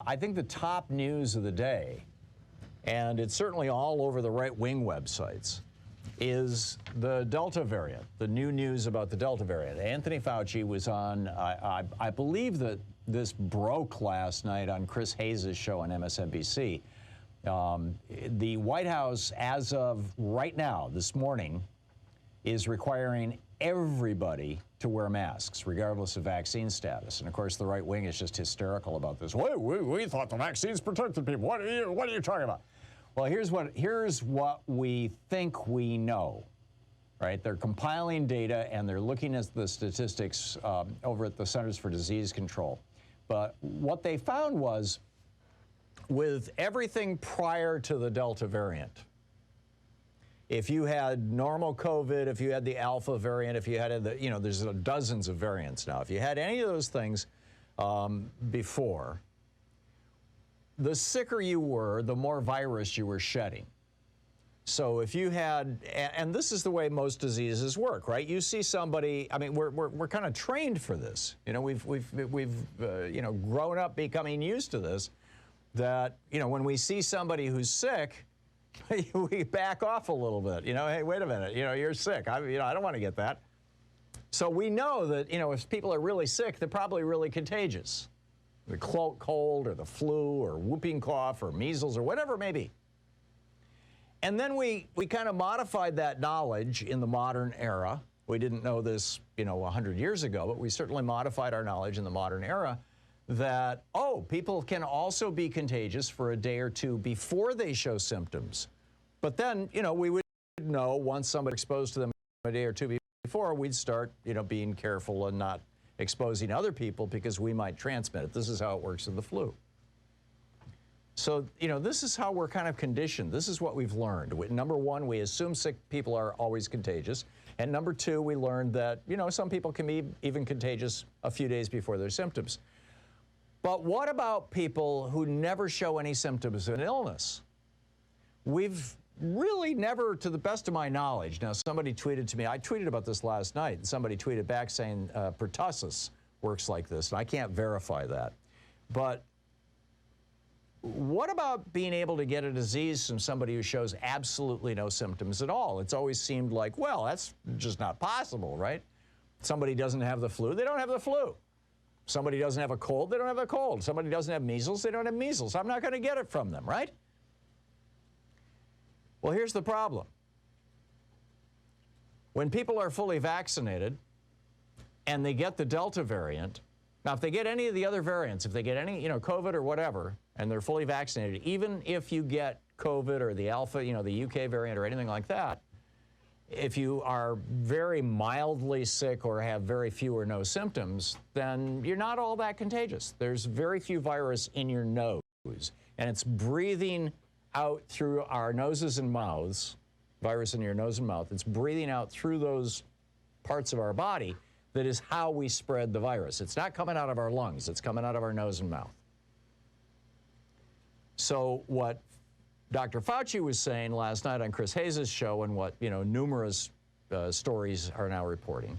I think the top news of the day, and it's certainly all over the right-wing websites, is the Delta variant, the new news about the Delta variant. Anthony Fauci was on, I believe that this broke last night on Chris Hayes' show on MSNBC. The White House, as of right now, this morning, is requiring everybody to wear masks, regardless of vaccine status. And of course, the right wing is just hysterical about this. We thought the vaccines protected people. What are you talking about? Well, here's what we think we know, right? They're compiling data and they're looking at the statistics over at the Centers for Disease Control. But what they found was, with everything prior to the Delta variant, if you had normal COVID, if you had the Alpha variant, if you had the, there's dozens of variants now. If you had any of those things before, the sicker you were, the more virus you were shedding. So if you had, and this is the way most diseases work, right? You see somebody, I mean, we're kind of trained for this. We've grown up becoming used to this, that, when we see somebody who's sick, we back off a little bit. Hey, wait a minute, you're sick. I don't want to get that. So we know that, if people are really sick, they're probably really contagious. The cold or the flu or whooping cough or measles or whatever it may be. And then we kind of modified that knowledge in the modern era. We didn't know this, 100 years ago, but we certainly modified our knowledge in the modern era that, people can also be contagious for a day or two before they show symptoms. But then, we would know once somebody exposed to them a day or two before, we'd start, being careful and not exposing other people because we might transmit it. This is how it works with the flu. So, this is how we're kind of conditioned. This is what we've learned. Number one, we assume sick people are always contagious. And number two, we learned that, some people can be even contagious a few days before their symptoms. But what about people who never show any symptoms of an illness? We've really never, to the best of my knowledge, now somebody tweeted to me, I tweeted about this last night, and somebody tweeted back saying pertussis works like this, and I can't verify that. But what about being able to get a disease from somebody who shows absolutely no symptoms at all? It's always seemed like, well, that's just not possible, right? Somebody doesn't have the flu, they don't have the flu. Somebody doesn't have a cold, they don't have a cold. Somebody doesn't have measles, they don't have measles. I'm not going to get it from them, right? Well, here's the problem. When people are fully vaccinated and they get the Delta variant, now if they get any of the other variants, if they get any, COVID or whatever, and they're fully vaccinated, even if you get COVID or the Alpha, the UK variant or anything like that, if you are very mildly sick or have very few or no symptoms, then you're not all that contagious. There's very few virus in your nose, and it's breathing out through our noses and mouths, virus in your nose and mouth. It's breathing out through those parts of our body. That is how we spread the virus. It's not coming out of our lungs. It's coming out of our nose and mouth. So what Dr. Fauci was saying last night on Chris Hayes' show, and what numerous stories are now reporting,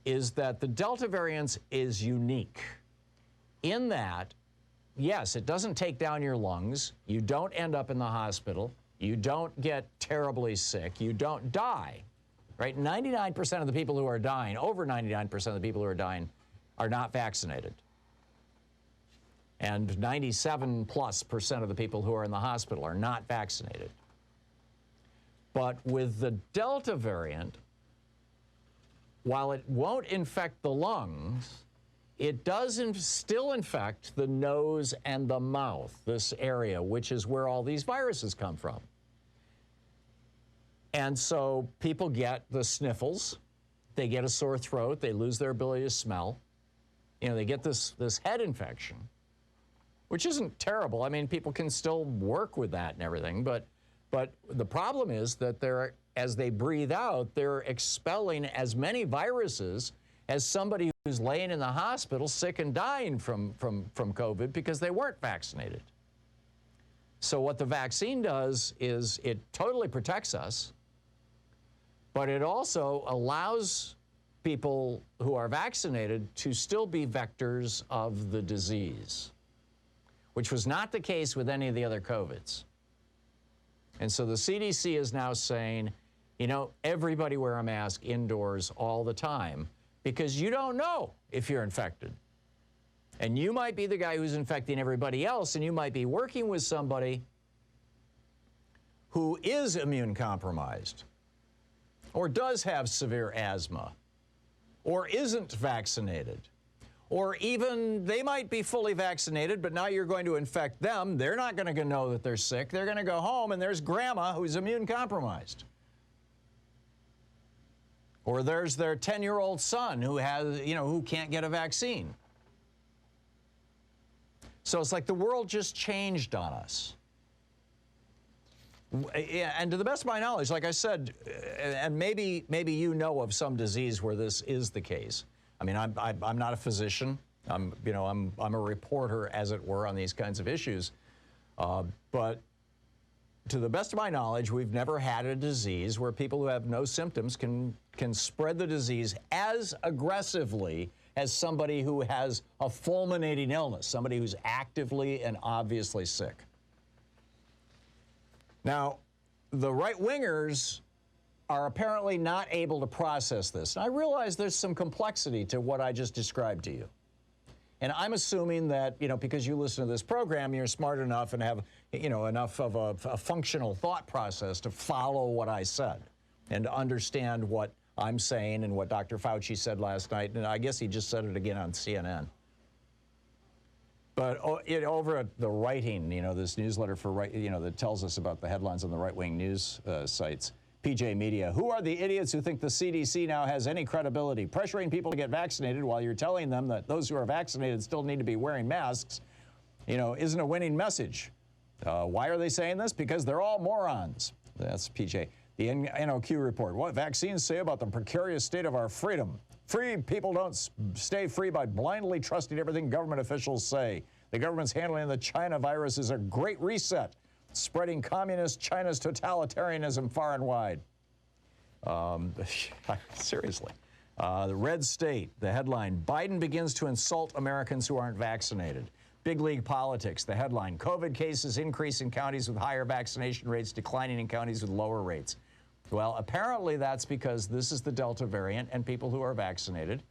is that the Delta variant is unique in that, yes, it doesn't take down your lungs, you don't end up in the hospital, you don't get terribly sick, you don't die, right? 99% of the people who are dying, over 99% of the people who are dying, are not vaccinated. And 97+% of the people who are in the hospital are not vaccinated. But with the Delta variant, while it won't infect the lungs, it does still infect the nose and the mouth, this area, which is where all these viruses come from. And so people get the sniffles, they get a sore throat, they lose their ability to smell, they get this head infection, which isn't terrible. I mean, people can still work with that and everything, but the problem is that as they breathe out, they're expelling as many viruses as somebody who's laying in the hospital sick and dying from COVID because they weren't vaccinated. So what the vaccine does is it totally protects us, but it also allows people who are vaccinated to still be vectors of the disease. which was not the case with any of the other COVIDs. And so the CDC is now saying, you know, everybody wear a mask indoors all the time because you don't know if you're infected. And you might be the guy who's infecting everybody else, and you might be working with somebody who is immune compromised or does have severe asthma or isn't vaccinated. Or even they might be fully vaccinated, but now you're going to infect them. They're not going to know that they're sick. They're going to go home, and there's grandma who's immune compromised. Or there's their 10-year-old son who has, you know, who can't get a vaccine. So it's like the world just changed on us. And to the best of my knowledge, like I said, and maybe you know of some disease where this is the case. I mean, I'm not a physician. I'm a reporter, as it were, on these kinds of issues. But to the best of my knowledge, we've never had a disease where people who have no symptoms can spread the disease as aggressively as somebody who has a fulminating illness, somebody who's actively and obviously sick. Now, the right-wingers are apparently not able to process this. And I realize there's some complexity to what I just described to you. And I'm assuming that, you know, because you listen to this program, you're smart enough and have, you know, enough of a functional thought process to follow what I said and to understand what I'm saying and what Dr. Fauci said last night. And I guess he just said it again on CNN. But over at the Writing, you know, this newsletter for, you know, that tells us about the headlines on the right-wing news sites, PJ Media, who are the idiots who think the CDC now has any credibility, pressuring people to get vaccinated while you're telling them that those who are vaccinated still need to be wearing masks, you know, isn't a winning message. Why are they saying this? Because they're all morons. That's PJ. The NOQ report. What vaccines say about the precarious state of our freedom. Free people don't stay free by blindly trusting everything government officials say. The government's handling the China virus is a great reset, spreading communist China's totalitarianism far and wide. Seriously. The Red State, the headline, Biden begins to insult Americans who aren't vaccinated. Big league politics, the headline, COVID cases increase in counties with higher vaccination rates, declining in counties with lower rates. Well, apparently that's because this is the Delta variant and people who are vaccinated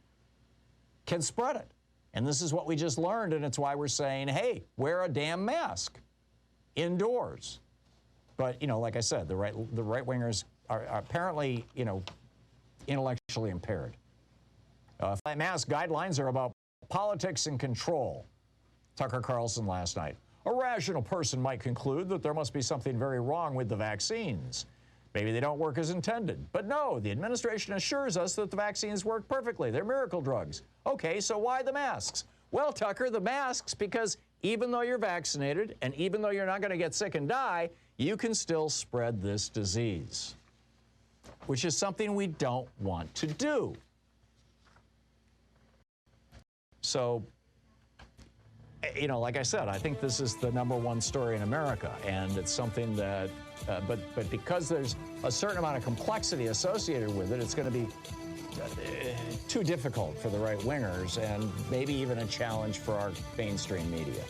can spread it. And this is what we just learned, and it's why we're saying, hey, wear a damn mask indoors. But, you know, like I said, the right-wingers are apparently, you know, intellectually impaired. Mask guidelines are about politics and control. Tucker Carlson last night. A rational person might conclude that there must be something very wrong with the vaccines. Maybe they don't work as intended. But no, the administration assures us that the vaccines work perfectly. They're miracle drugs. Okay, so why the masks? Well, Tucker, the masks, because even though you're vaccinated and even though you're not going to get sick and die, you can still spread this disease, which is something we don't want to do. So, you know, like I said, I think this is the #1 story in America, and it's something that, but because there's a certain amount of complexity associated with it, it's going to be too difficult for the right-wingers and maybe even a challenge for our mainstream media.